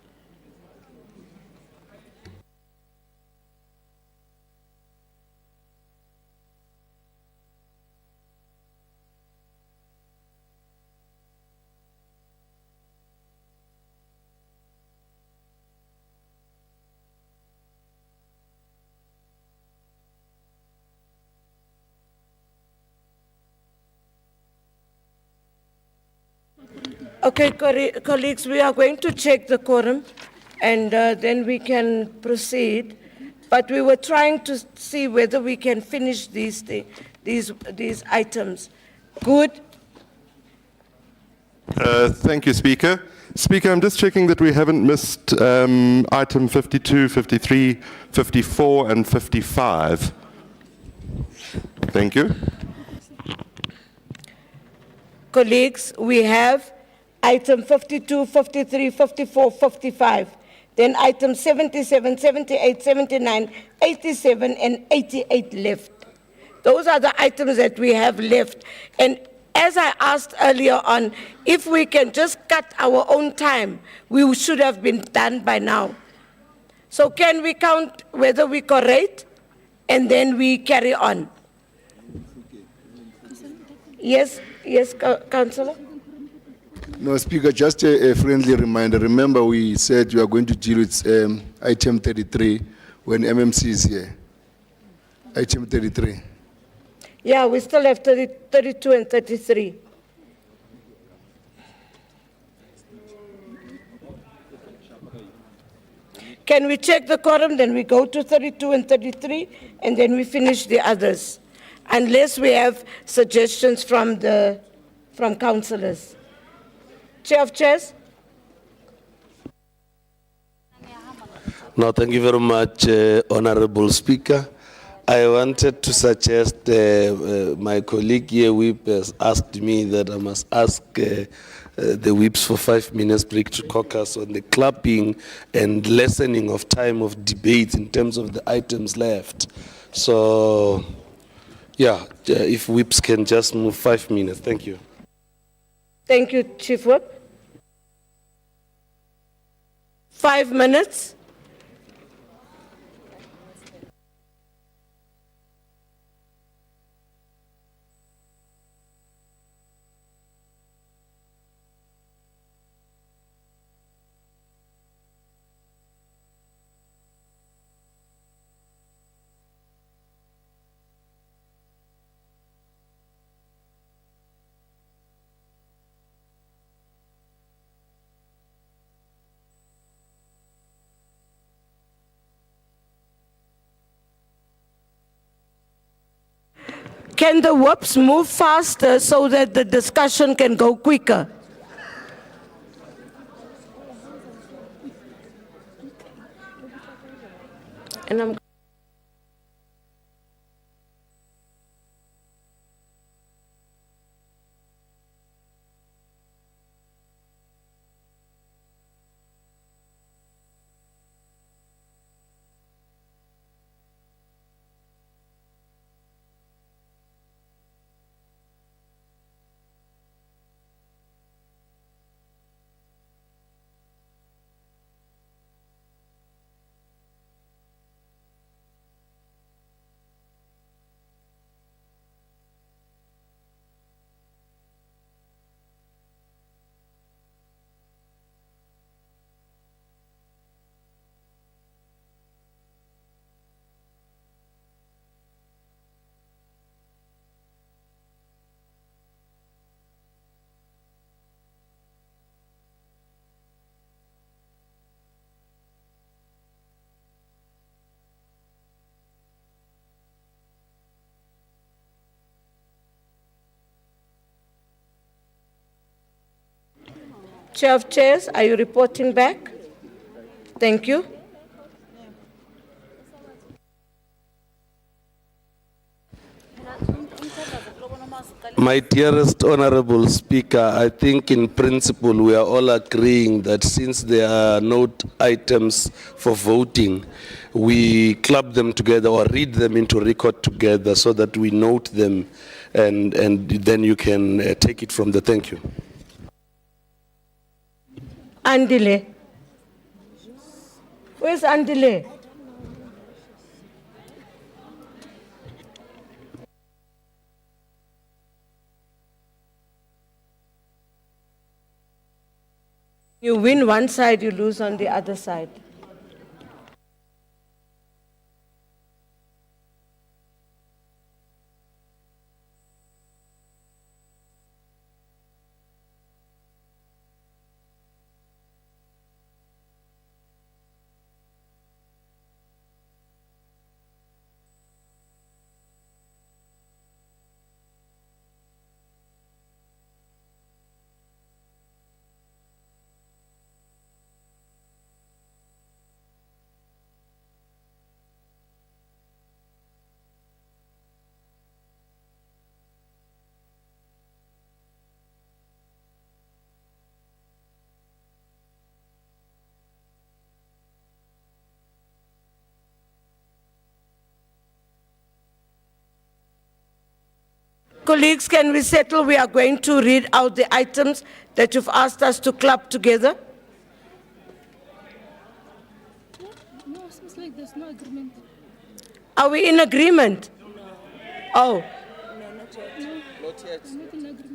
Okay, colleagues, we are going to check the quorum and then we can proceed. But we were trying to see whether we can finish these items. Good. Thank you, Speaker. Speaker, I'm just checking that we haven't missed item 52, 53, 54, and 55. Thank you. Colleagues, we have item 52, 53, 54, 55. Then item 77, 78, 79, 87, and 88 left. Those are the items that we have left. And as I asked earlier on, if we can just cut our own time, we should have been done by now. So can we count whether we correct and then we carry on? Yes, Councillor? No, Speaker, just a friendly reminder. Remember we said you are going to deal with item 33 when MMC is here. Item 33. Yeah, we still have 32 and 33. Can we check the quorum, then we go to 32 and 33, and then we finish the others, unless we have suggestions from councillors. Chair of Chairs? No, thank you very much, Honorable Speaker. I wanted to suggest, my colleague here, Whip, has asked me that I must ask the whips for 5 minutes break to caucus on the clapping and lessening of time of debates in terms of the items left. So, yeah, if whips can just move 5 minutes. Thank you. Thank you, Chief Whip. 5 minutes. Can the whips move faster so that the discussion can go quicker? And I'm Chair of Chairs, are you reporting back? Thank you. My dearest Honorable Speaker, I think in principle we are all agreeing that since there are note items for voting, we club them together or read them into record together so that we note them and then you can take it from there. Thank you. Andile. Where's Andile? You win one side, you lose on the other side. Colleagues, can we settle? We are going to read out the items that you've asked us to club together. No, it seems like there's no agreement. Are we in agreement? Oh. No, not yet. No, not yet. I'm not in agreement.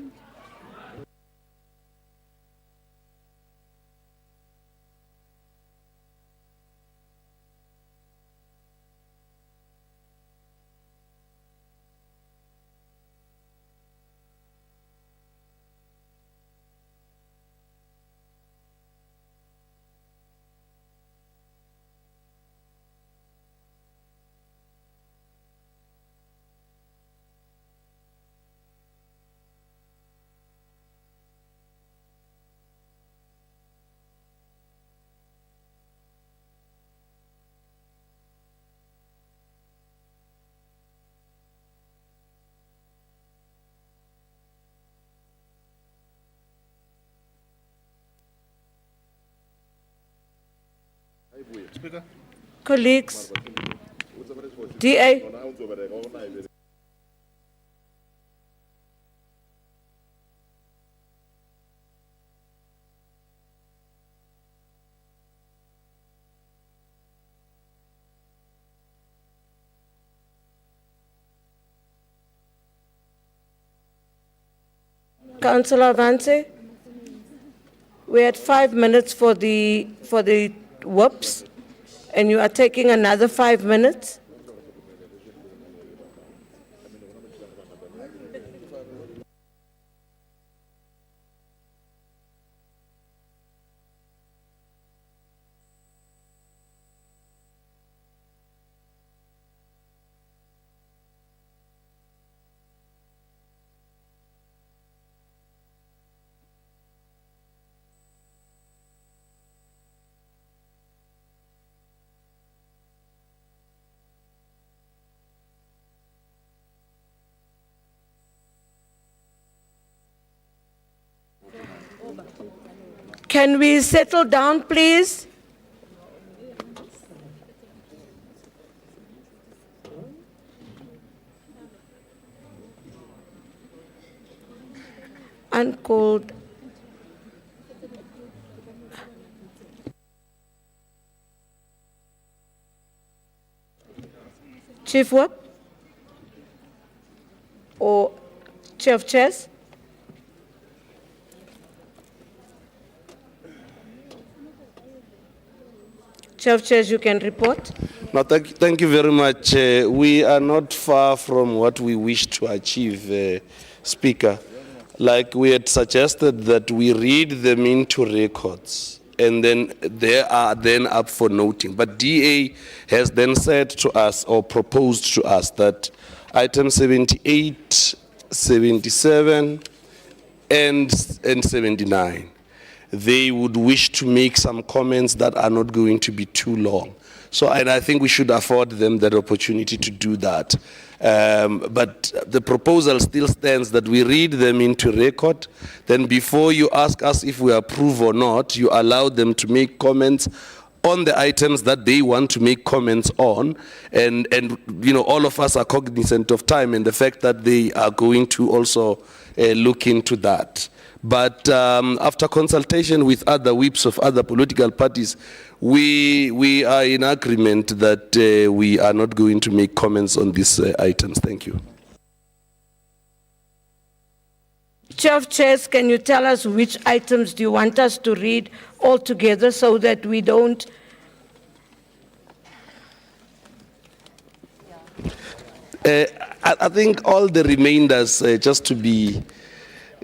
Colleagues, DA. Councillor Avante, we had 5 minutes for the whoops, and you are taking another 5 minutes. Can we settle down, please? Uncalled. Chief Whip? Or Chair of Chairs? Chair of Chairs, you can report. No, thank you very much. We are not far from what we wish to achieve, Speaker. Like we had suggested that we read them into records and then they are then up for noting. But DA has then said to us or proposed to us that item 78, 77 and 79. they would wish to make some comments that are not going to be too long. So, and I think we should afford them that opportunity to do that. But the proposal still stands that we read them into record. Then before you ask us if we approve or not, you allow them to make comments on the items that they want to make comments on. And you know, all of us are cognizant of time and the fact that they are going to also look into that. But after consultation with other whips of other political parties, we are in agreement that we are not going to make comments on these items. Thank you. Chair of Chairs, can you tell us which items do you want us to read all together so that we don't? I think all the remainders, just to be,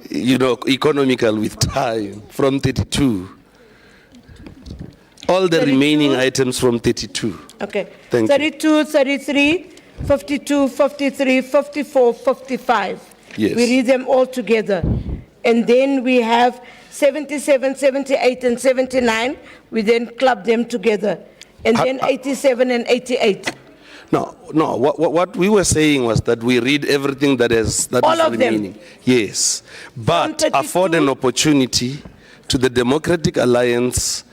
you know, economical with time, from 32. All the 32? remaining items from 32. Okay. Thank 32, 33, 52, 53, 54, 55. Yes. We read them all together. And then we have 77, 78, and 79. We then club them together. And then 87 and 88. No. What we were saying was that we read everything that is All of them? remaining. Yes, but afford an opportunity to the Democratic Alliance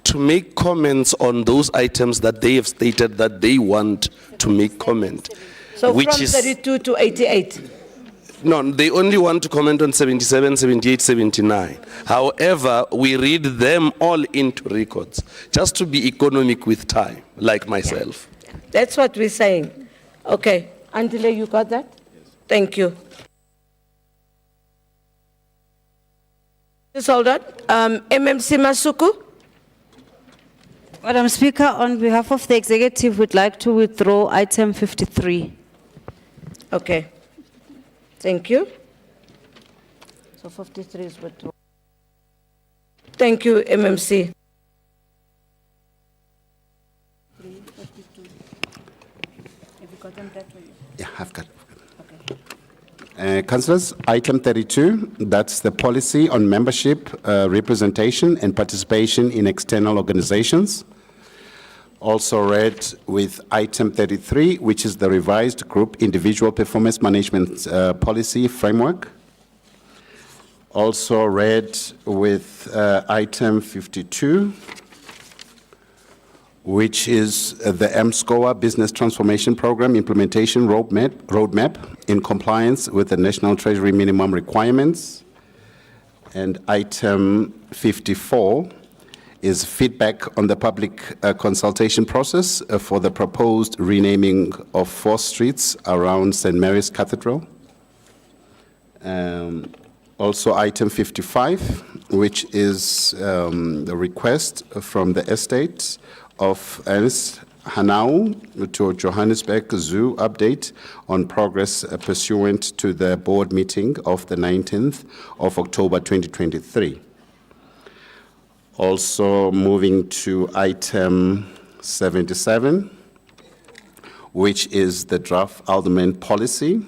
to make comments on those items that they have stated that they want to make comment. So which from is 32 to 88. no, they only want to comment on 77, 78, 79. However, we read them all into records just to be economic with time, like myself. That's what we're saying. Okay. Andile, you got that? Yes. Thank you. Just hold on. MMC Masuku? Madam Speaker, on behalf of the executive, we'd like to withdraw item 53. Okay. Thank you. So 53 is withdrawn. Thank you, MMC. Yeah, I've got. Councillors, item 32, that's the policy on membership, representation and participation in external organizations. Also read with item 33, which is the revised group individual performance management policy framework. Also read with item 52, which is the MSCOA Business Transformation Program Implementation Roadmap in compliance with the National Treasury minimum requirements. And item 54 is feedback on the public consultation process for the proposed renaming of 4 streets around St. Mary's Cathedral. Also item 55, which is the request from the estate of Ernst Hanau to Johannesburg Zoo update on progress pursuant to the board meeting of the 19th of October 2023. Also moving to item 77, which is the draft alderman policy.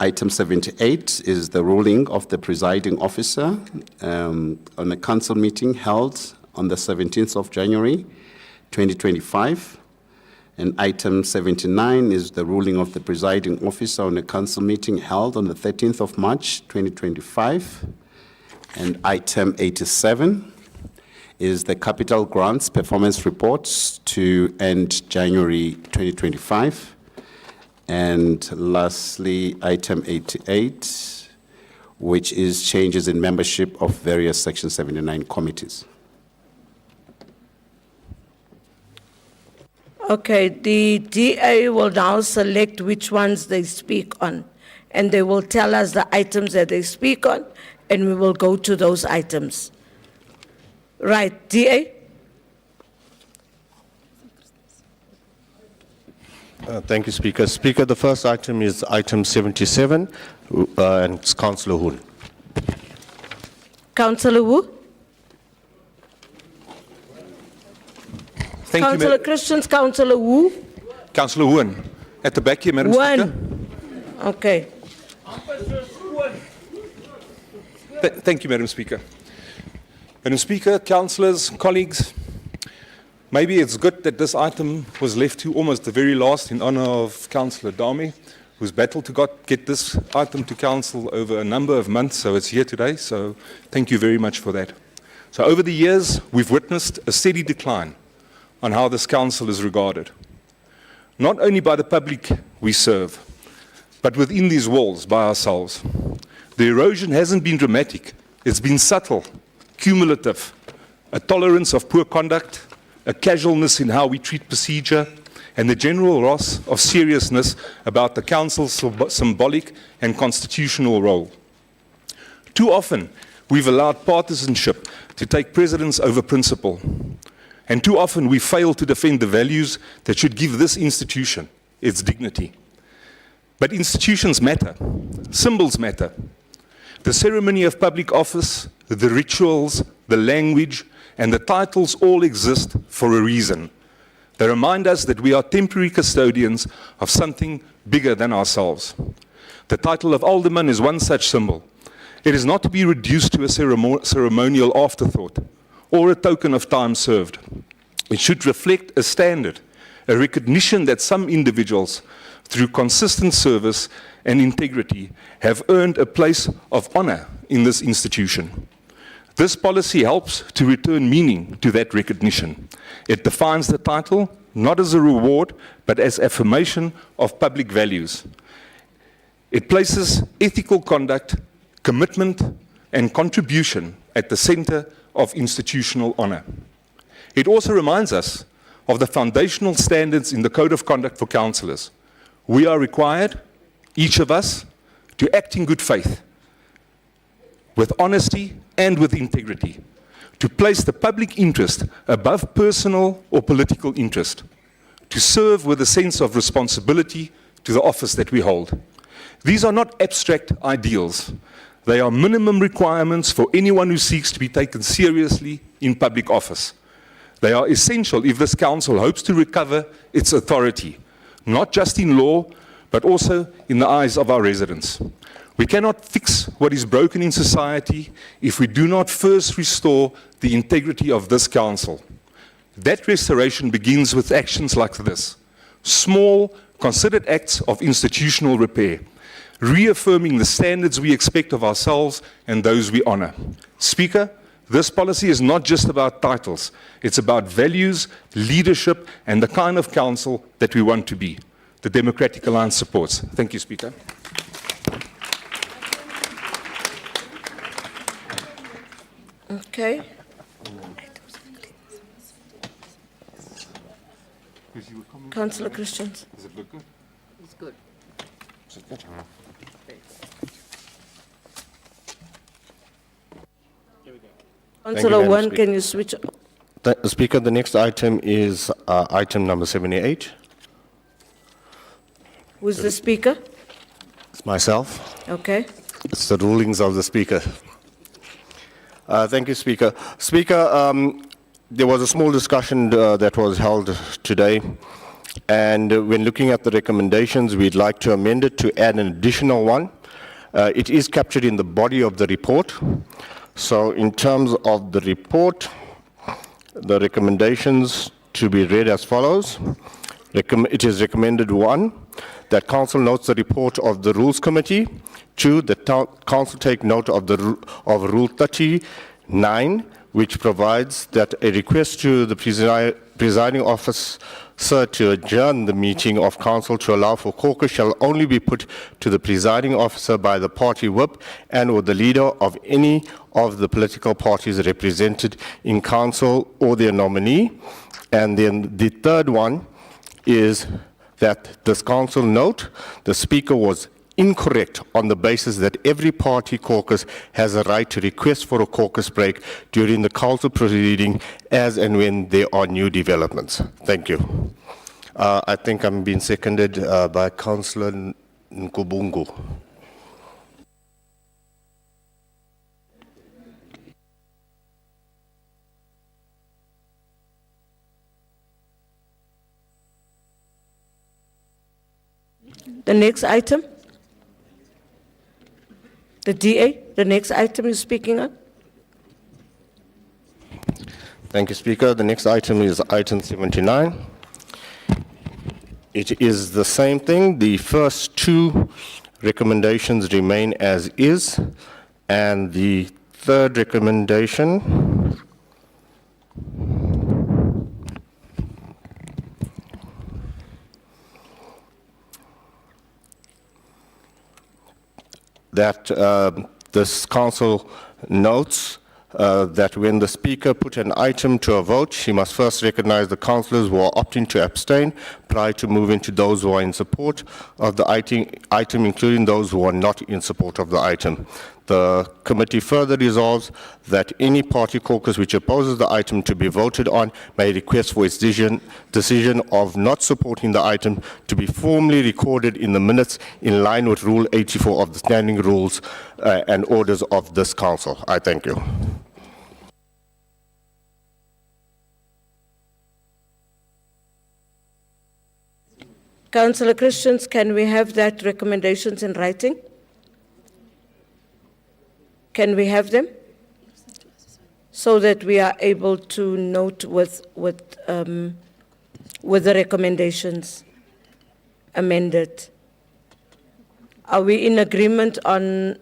Item 78 is the ruling of the presiding officer on a council meeting held on the 17th of January 2025. And item 79 is the ruling of the presiding officer on a council meeting held on the 13th of March 2025. And item 87 is the capital grants performance reports to end January 2025. And lastly, item 88, which is changes in membership of various Section 79 committees. Okay, the DA will now select which ones they speak on, and they will tell us the items that they speak on, and we will go to those items. Right, DA? Thank you, Speaker. Speaker, the first item is item 77, and it's Councillor Hoon. Councillor Wu? Thank you, Councillor Christians, Councillor Wu? Councillor Hoon. At the back here, Madam Speaker. Okay. Thank you, Madam Speaker. Madam Speaker, councillors, colleagues, maybe it's good that this item was left to almost the very last in honour of Councillor Dami, who's battled to get this item to council over a number of months, so it's here today, so thank you very much for that. So over the years, we've witnessed a steady decline on how this council is regarded, not only by the public we serve, but within these walls by ourselves. The erosion hasn't been dramatic, it's been subtle, cumulative, a tolerance of poor conduct, a casualness in how we treat procedure, and the general loss of seriousness about the council's symbolic and constitutional role. Too often, we've allowed partisanship to take precedence over principle. And too often, we fail to defend the values that should give this institution its dignity. But institutions matter. Symbols matter. The ceremony of public office, the rituals, the language, and the titles all exist for a reason. They remind us that we are temporary custodians of something bigger than ourselves. The title of alderman is one such symbol. It is not to be reduced to a ceremonial afterthought or a token of time served. It should reflect a standard, a recognition that some individuals, through consistent service and integrity, have earned a place of honor in this institution. This policy helps to return meaning to that recognition. It defines the title not as a reward, but as affirmation of public values. It places ethical conduct, commitment, and contribution at the center of institutional honor. It also reminds us of the foundational standards in the Code of Conduct for councillors. We are required, each of us, to act in good faith, with honesty and with integrity, to place the public interest above personal or political interest, to serve with a sense of responsibility to the office that we hold. These are not abstract ideals. They are minimum requirements for anyone who seeks to be taken seriously in public office. They are essential if this council hopes to recover its authority, not just in law, but also in the eyes of our residents. We cannot fix what is broken in society if we do not first restore the integrity of this council. That restoration begins with actions like this: small, considered acts of institutional repair, reaffirming the standards we expect of ourselves and those we honor. Speaker, this policy is not just about titles. It's about values, leadership, and the kind of council that we want to be. The Democratic Alliance supports. Thank you, Speaker. Okay. Councillor Christians. Does it look good? It's good. Is it good? Councillor One, can you switch? Speaker, the next item is item number 78. Who's the speaker? It's myself. Okay. It's the rulings of the Speaker. Thank you, Speaker. Speaker, there was a small discussion that was held today, and when looking at the recommendations, we'd like to amend it to add an additional one. It is captured in the body of the report. So in terms of the report, the recommendations to be read as follows. It is recommended 1, that Council notes the report of the Rules Committee. 2, that Council take note of Rule 39, which provides that a request to the presiding officer to adjourn the meeting of Council to allow for caucus shall only be put to the presiding officer by the party whip and or the leader of any of the political parties represented in Council or their nominee. And then the third one is that this Council note the Speaker was incorrect on the basis that every party caucus has a right to request for a caucus break during the Council proceeding as and when there are new developments. Thank you. I think I'm being seconded by Councillor Nkubungu. The next item? The DA, the next item you're speaking on? Thank you, Speaker. The next item is item 79. It is the same thing. The first two recommendations remain as is, and the third recommendation that this council notes that when the speaker put an item to a vote, she must first recognize the councillors who are opting to abstain prior to moving to those who are in support of the item, including those who are not in support of the item. The committee further resolves that any party caucus which opposes the item to be voted on may request for its decision of not supporting the item to be formally recorded in the minutes in line with Rule 84 of the Standing Rules and Orders of this Council. I thank you. Councillor Christians, can we have that recommendations in writing? Can we have them? So that we are able to note with the recommendations amended. Are we in agreement on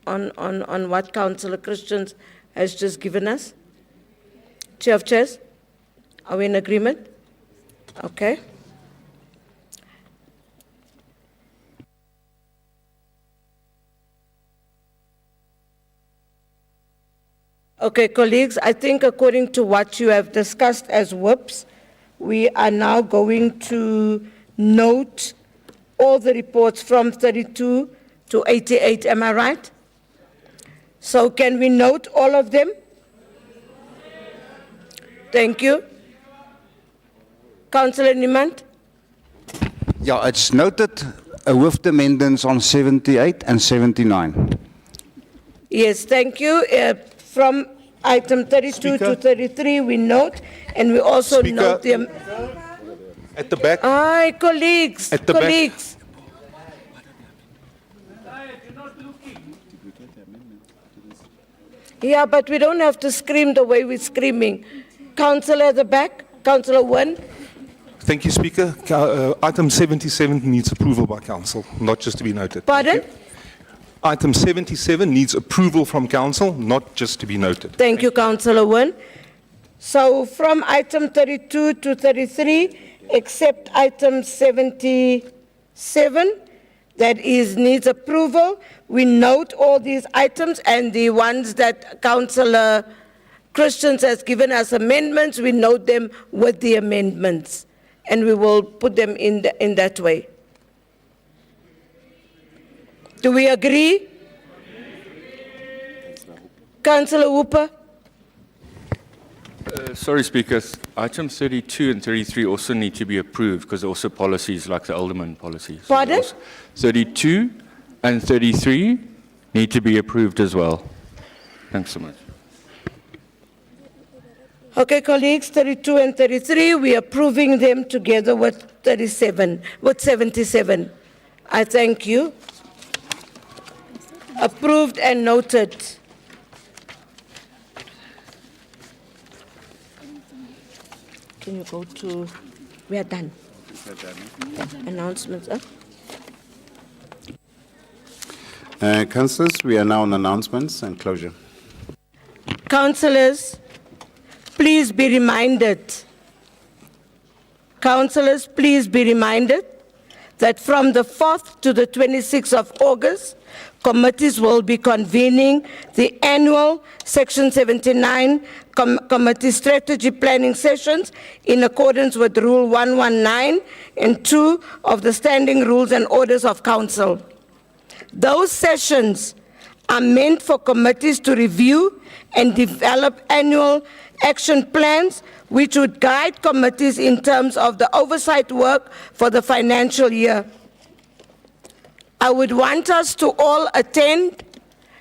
what Councillor Christians has just given us? Chair of Chairs, are we in agreement? Okay. Okay, colleagues, I think according to what you have discussed as whips, we are now going to note all the reports from 32 to 88, am I right? So can we note all of them? Thank you. Councillor Niemand? Yeah, it's noted with the amendments on 78 and 79. Yes, thank you. From item 32 to 33, we note, and we also note the... At the back. Aye, colleagues, At the colleagues. Yeah, but we don't have to scream the way we're screaming. Councillor at the back, Councillor Wen. Thank you, Speaker. Item 77 needs approval by Council, not just to be noted. Pardon? Item 77 needs approval from Council, not just to be noted. Thank you, Councillor Wen. So from item 32 to 33, except item 77, that needs approval, we note all these items, and the ones that Councillor Christians has given us amendments, we note them with the amendments, and we will put them in that way. Do we agree? Councillor Hooper? Sorry, Speaker. Items 32 and 33 also need to be approved because they're also policies like the Alderman policies. Pardon? 32 and 33 need to be approved as well. Thanks so much. Okay, colleagues, 32 and 33, we are approving them together with 77. I thank you. Approved and noted. Can you go to, we are done. Announcements, huh? Councillors, we are now on announcements and closure. Councillors, please be reminded. Councillors, please be reminded that from the 4th to the 26th of August, committees will be convening the annual Section 79 committee strategy planning sessions in accordance with Rule 119 and 2 of the Standing Rules and Orders of Council. Those sessions are meant for committees to review and develop annual action plans which would guide committees in terms of the oversight work for the financial year. I would want us to all attend.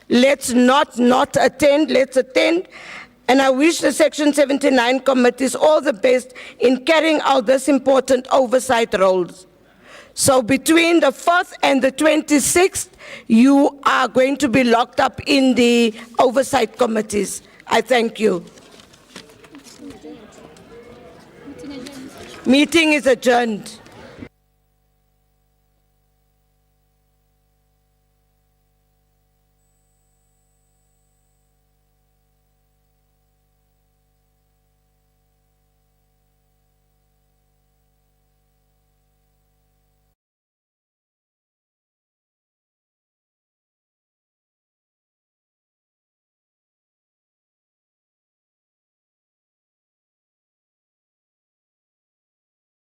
Let's not attend, let's attend. And I wish the Section 79 committees all the best in carrying out this important oversight roles. So between the 4th and the 26th, you are going to be locked up in the oversight committees. I thank you. Meeting is adjourned.